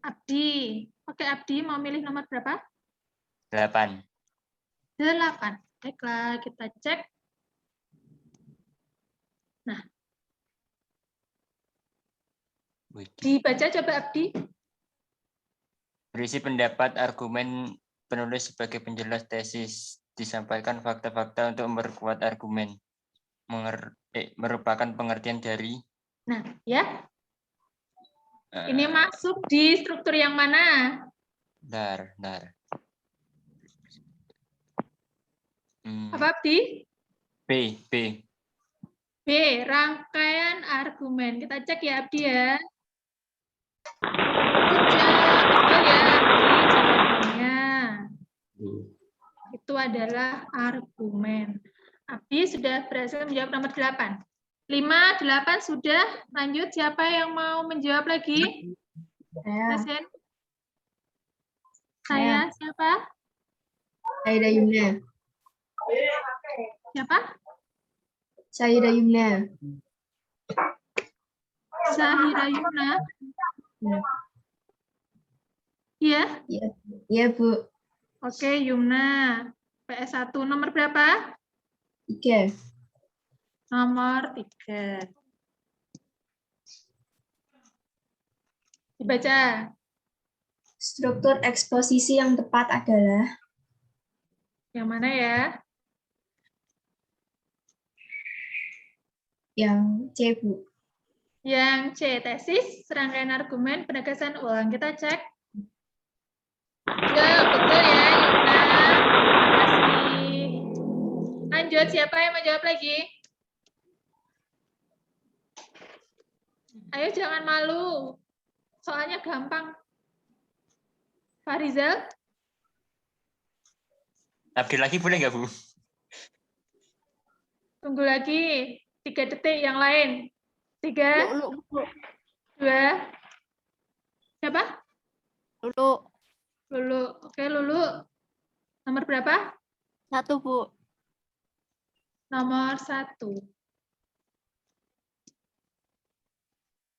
Abdi. Oke, Abdi mau milih nomor berapa? 8. 8. Baiklah, kita cek. Nah, dibaca coba Abdi. Berisi pendapat argumen penulis sebagai penjelas tesis. Disampaikan fakta-fakta untuk memperkuat argumen. Merupakan pengertian dari. Nah, ya. Ini masuk di struktur yang mana? Bentar. Apa, Abdi? B. B, rangkaian argumen. Kita cek ya, Abdi ya. Betul ya, Abdi, jawabannya. Itu adalah argumen. Abdi sudah berhasil menjawab nomor 8. 5, 8 sudah. Lanjut, siapa yang mau menjawab lagi? Saya. Saya, siapa? Saida Yumna. Siapa? Saida Yumna. Zahira Yumna. Iya? Iya, Bu. Oke, Yumna. PS1 nomor berapa? 3. Nomor 3. Dibaca. Struktur eksposisi yang tepat adalah Yang mana ya? yang C, Bu. Yang C, tesis, serangkaian argumen, penegasan ulang. Kita cek. Ya, betul ya, Yumna. Terima kasih. Lanjut, siapa yang menjawab lagi? Ayo, jangan malu. Soalnya gampang. Farizal? Abdi lagi boleh nggak, Bu? Tunggu lagi. 3 detik yang lain. 3, 2. Siapa? Lulu. Oke, Lulu. Nomor berapa? 1, Bu. Nomor 1.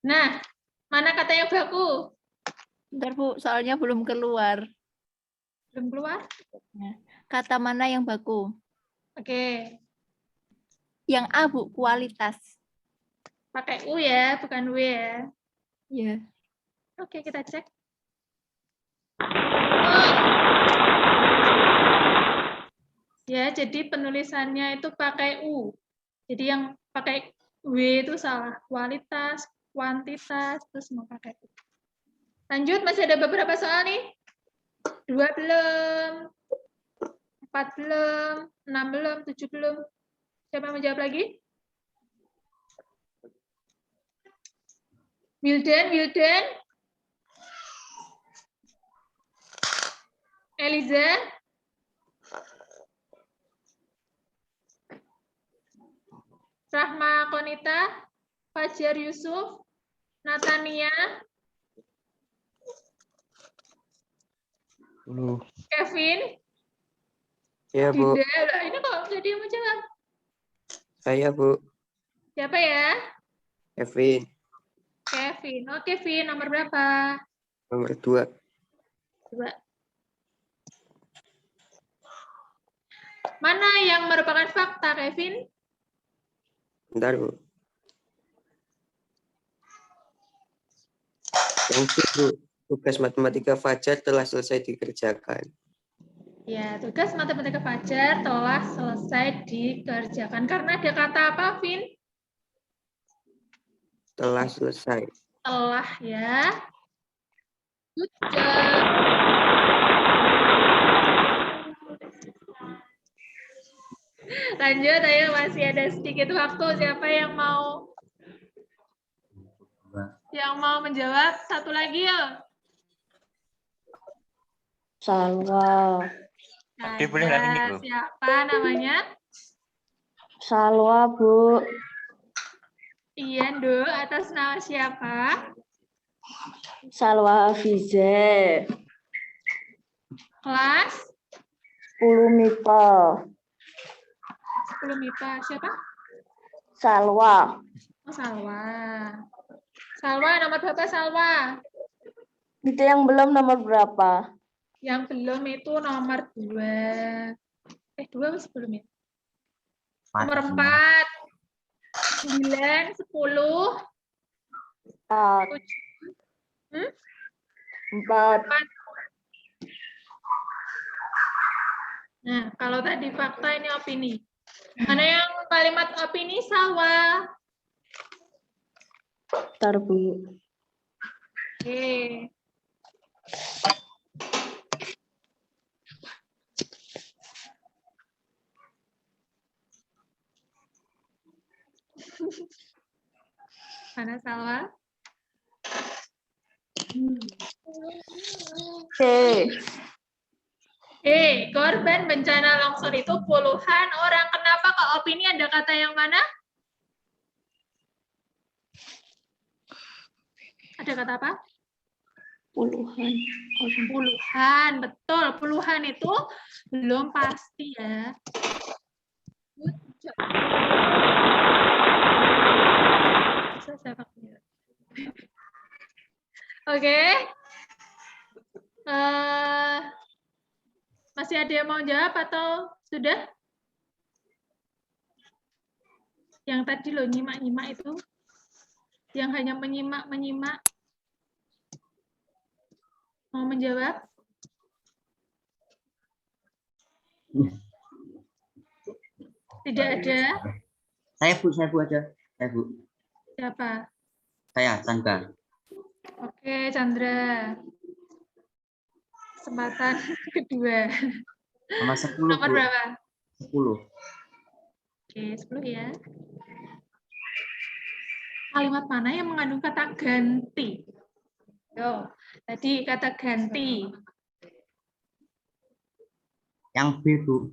Nah, mana kata yang baku? Bentar, Bu, soalnya belum keluar. Belum keluar? Kata mana yang baku? Oke. Yang A, Bu, kualitas. Pakai U ya, bukan W ya. Iya. Oke, kita cek. Ya, jadi penulisannya itu pakai U. Jadi yang pakai W itu salah. Kualitas, kuantitas, terus mau pakai U. Lanjut, masih ada beberapa soal nih. 2 belum. 4 belum. 6 belum. 7 belum. Siapa yang menjawab lagi? Wildan. Eliza. Rahma Konita. Fajar Yusuf. Natania. Kevin. Iya, Bu. Dinda. Ini kok jadi yang menjawab? Saya, Bu. Siapa ya? Kevin. Kevin. Oh, Kevin. Nomor berapa? Nomor 2. 2. Mana yang merupakan fakta, Kevin? Bentar, Bu. Yang C, Bu. Tugas matematika Fajar telah selesai dikerjakan. Ya, tugas matematika Fajar telah selesai dikerjakan. Karena ada kata apa, Vin? Telah selesai. Telah, ya. Good job. Lanjut, ayo masih ada sedikit waktu. Siapa yang mau Yang mau menjawab satu lagi yuk. Salwa. boleh lagi nih, Bu. Siapa namanya? Salwa, Bu. Iya, Ndo. Atas nama siapa? Salwa Hafize. Kelas 10 MIPA. 10 MIPA. Siapa? Salwa. Oh, Salwa. Salwa, nomor berapa Salwa? Itu yang belum nomor berapa? Yang belum itu nomor 2. 2 atau sebelum itu? Nomor 4. 9, 10. 4. 4. Nah, kalau tadi fakta, ini opini. Mana yang kalimat opini, Salwa? Bentar, Bu. Oke. Mana Salwa? Korban bencana longsor itu puluhan orang. Kenapa ke opini ada kata yang mana? Ada kata apa? Puluhan. Puluhan, betul. Puluhan itu belum pasti ya. Oke. Masih ada yang mau jawab atau sudah? Yang tadi loh nyimak-nyimak itu. Yang hanya menyimak-menyimak. Mau menjawab? Tidak ada? Saya Bu aja. Saya Bu. Siapa? Saya Chandra. Oke, Chandra. Kesempatan kedua. Nomor 10. Nomor Bu. berapa? 10. Oke, 10 ya. Kalimat mana yang mengandung kata ganti? Yo, tadi kata ganti. Yang B, Bu.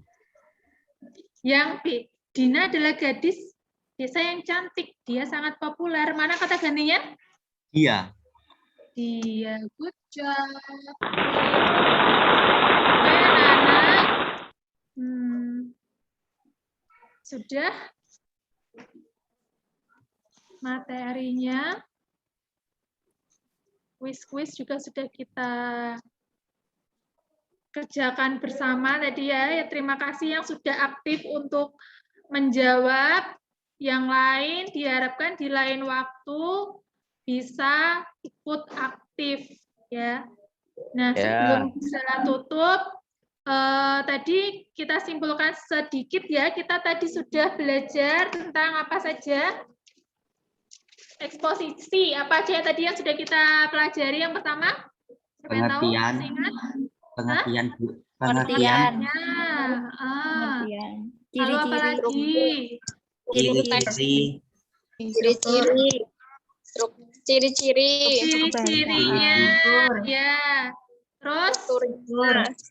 Yang B. Dina adalah gadis desa yang cantik. Dia sangat populer. Mana kata gantinya? Dia. Dia. Good job. Oke, anak-anak. Sudah? Materinya. Kuis-kuis juga sudah kita kerjakan bersama tadi ya. Terima kasih yang sudah aktif untuk menjawab. Yang lain diharapkan di lain waktu bisa ikut aktif ya. Nah, sebelum bisa tutup, tadi kita simpulkan sedikit ya. Kita tadi sudah belajar tentang apa saja? Eksposisi. Apa aja tadi yang sudah kita pelajari? Yang pertama? Pengertian. Pengertian, Bu. Pengertian. Lalu apa lagi? Ciri-ciri. Ciri-cirinya. Ya. Terus?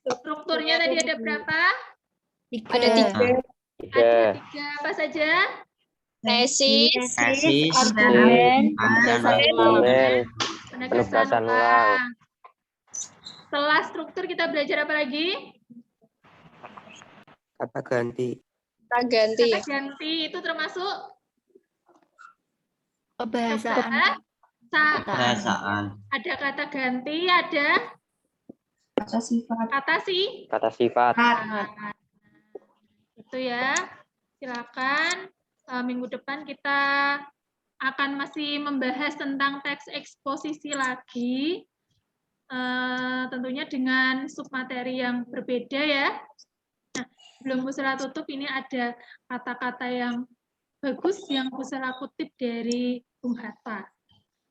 Strukturnya tadi ada berapa? Ada 3. Ada 3. Apa saja? Tesis, argumen, penegasan ulang. Setelah struktur kita belajar apa lagi? Kata ganti. Kata ganti. Kata ganti itu termasuk Kebahasaan. Ada kata ganti, ada Kata sifat. Kata sifat. Itu ya. Silakan. Minggu depan kita akan masih membahas tentang teks eksposisi lagi. Tentunya dengan submateri yang berbeda ya. Nah, sebelum Bu Sela tutup, ini ada kata-kata yang bagus yang Bu Sela kutip dari Bung Hatta.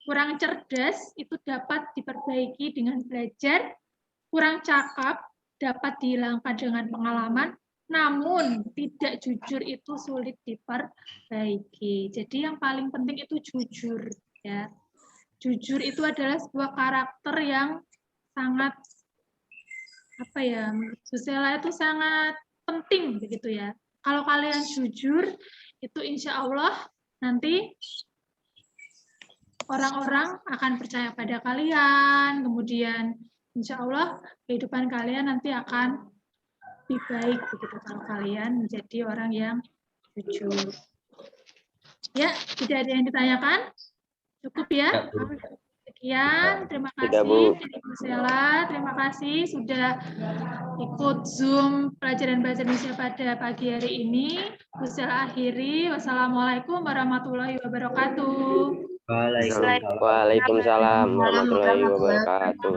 Kurang cerdas itu dapat diperbaiki dengan belajar, kurang cakap dapat dihilangkan dengan pengalaman, namun tidak jujur itu sulit diperbaiki. Jadi yang paling penting itu jujur ya. jujur itu adalah sebuah karakter yang sangat apa ya, menurut Bu Sela itu sangat penting begitu ya. Kalau kalian jujur, itu insya Allah nanti orang-orang akan percaya pada kalian, kemudian insya Allah kehidupan kalian nanti akan lebih baik begitu kalau kalian menjadi orang yang jujur. Ya, tidak ada yang ditanyakan? Cukup ya? Sekian, terima kasih dari Bu Sela, terima kasih sudah ikut Zoom pelajaran bahasa Indonesia pada pagi hari ini. Bu Sela akhiri, wassalamualaikum warahmatullahi wabarakatuh. Waalaikumsalam warahmatullahi wabarakatuh.